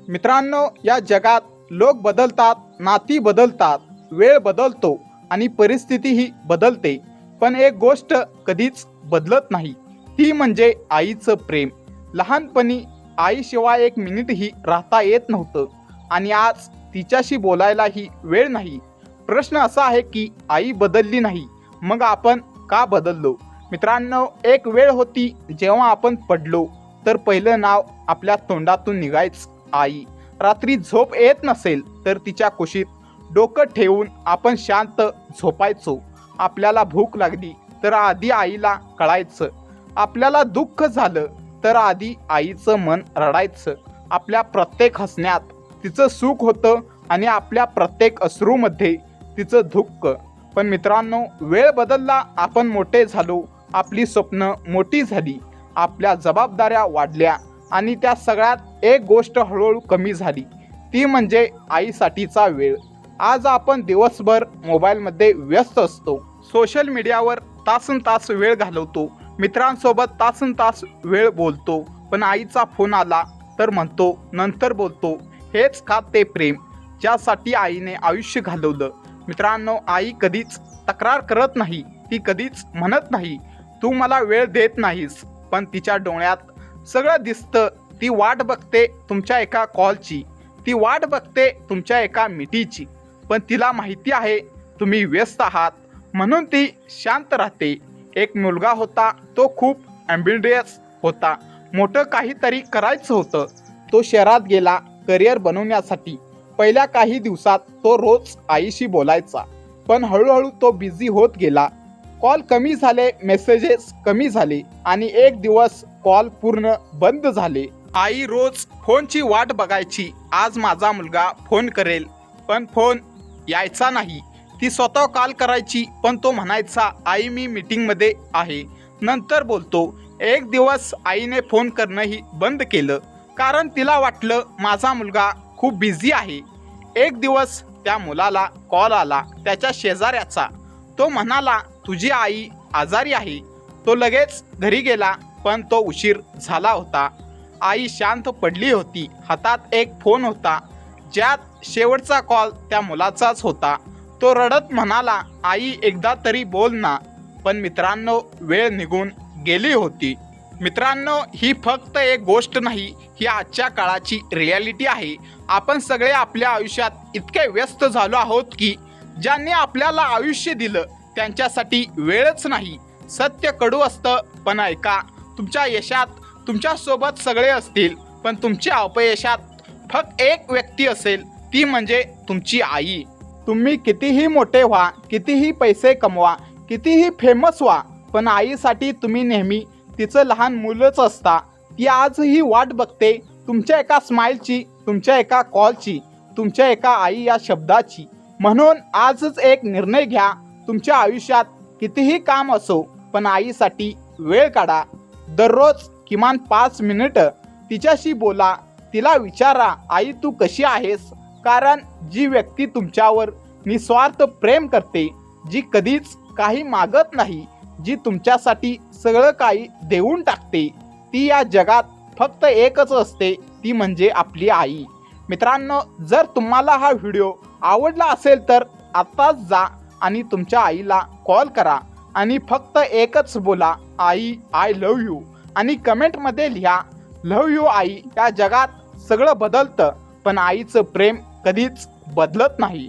मित्रांनो, या जगात लोक बदलतात, नाती बदलतात, वेळ बदलतो आणि परिस्थितीही बदलते, पण एक गोष्ट कधीच बदलत नाही, ती म्हणजे आईचं प्रेम. लहानपणी आईशिवाय एक मिनिटही राहता येत नव्हतं आणि आज तिच्याशी बोलायलाही वेळ नाही. प्रश्न असा आहे की आई बदलली नाही, मग आपण का बदललो? मित्रांनो, एक वेळ होती जेव्हा आपण पडलो तर पहिलं नाव आपल्या तोंडातून निघायचं आई. रात्री झोप येत नसेल तर तिच्या कुशीत डोकं ठेवून आपण शांत झोपायचो. आपल्याला भूक लागली तर आधी आईला कळायचं. आपल्याला दुःख झालं तर आधी आईचं मन रडायचं. आपल्या प्रत्येक हसण्यात तिचं सुख होतं आणि आपल्या प्रत्येक अश्रूमध्ये तिचं दुःख. पण मित्रांनो, वेळ बदलला, आपण मोठे झालो, आपली स्वप्न मोठी झाली, आपल्या जबाबदाऱ्या वाढल्या आणि त्या सगळ्यात एक गोष्ट हळूहळू कमी झाली, ती म्हणजे आईसाठीचा वेळ. आज आपण दिवसभर मोबाईलमध्ये व्यस्त असतो, सोशल मीडियावर तासनतास वेळ घालवतो, मित्रांसोबत तासनतास वेळ बोलतो, पण आईचा फोन आला तर म्हणतो नंतर बोलतो. हेच का ते प्रेम ज्यासाठी आईने आयुष्य घालवलं? मित्रांनो, आई कधीच तक्रार करत नाही, ती कधीच म्हणत नाही तू मला वेळ देत नाहीस, पण तिच्या डोळ्यात सगळं दिसतं. ती वाट बघते तुमच्या एका कॉलची, ती वाट बघते तुमच्या एका मिठीची, पण तिला माहिती आहे तुम्ही व्यस्त आहात, म्हणून ती शांत राहते. एक मुलगा होता, तो खूप ॲम्बिडियस होता, मोठं काहीतरी करायचं होतं. तो शहरात गेला करिअर बनवण्यासाठी. पहिल्या काही दिवसात तो रोज आईशी बोलायचा, पण हळूहळू तो बिझी होत गेला. कॉल कमी झाले, मेसेजेस कमी झाले आणि एक दिवस कॉल पूर्ण बंद झाले. आई रोज फोनची वाट बघायची, आज माझा मुलगा फोन करेल, पण फोन यायचा नाही. ती स्वतः कॉल करायची, पण तो म्हणायचा आई मी मीटिंगमध्ये आहे, नंतर बोलतो. एक दिवस आईने फोन करणंही बंद केलं, कारण तिला वाटलं माझा मुलगा खूप बिझी आहे. एक दिवस त्या मुलाला कॉल आला त्याच्या शेजाऱ्याचा. तो म्हणाला तुझी आई आजारी आहे. तो लगेच घरी गेला, पण तो उशीर झाला होता. आई शांत पडली होती. हातात एक फोन होता, ज्यात शेवटचा कॉल त्या मुलाचाच होता. तो रडत म्हणाला आई एकदा तरी बोल ना. पण मित्रांनो, वेळ निघून गेली होती. मित्रांनो, ही फक्त एक गोष्ट नाही, ही आजच्या काळाची रियालिटी आहे. आपण सगळे आपल्या आयुष्यात इतके व्यस्त झालो आहोत की ज्यांनी आपल्याला आयुष्य दिलं त्यांच्यासाठी वेळच नाही. सत्य कडू असतं, पण ऐका, तुमच्या यशात तुमच्यासोबत सगळे असतील, पण तुमच्या अपयशात फक्त एक व्यक्ती असेल, ती म्हणजे तुमची आई. तुम्ही कितीही मोठे व्हा, कितीही पैसे कमवा, कितीही फेमस व्हा, पण आईसाठी तुम्ही नेहमी तिचं लहान मुलंच असता. ती आजही वाट बघते तुमच्या एका स्माईलची, तुमच्या एका कॉलची, तुमच्या एका आई या शब्दाची. म्हणून आजच एक निर्णय घ्या, तुमच्या आयुष्यात कितीही काम असो, पण आईसाठी वेळ काढा. दररोज किमान 5 मिनिटं तिच्याशी बोला. तिला विचारा आई तू कशी आहेस? कारण जी व्यक्ती तुमच्यावर निस्वार्थ प्रेम करते, जी कधीच काही मागत नाही, जी तुमच्यासाठी सगळं काही देऊन टाकते, ती या जगात फक्त एकच असते, ती म्हणजे आपली आई. मित्रांनो, जर तुम्हाला हा व्हिडिओ आवडला असेल तर आत्ताच जा आणि तुमच्या आईला कॉल करा आणि फक्त एकच बोला आई आय लव्ह यू आणि कमेंटमध्ये लिहा लव्ह यू आई. या जगात सगळं बदलतं, पण आईचं प्रेम कधीच बदलत नाही.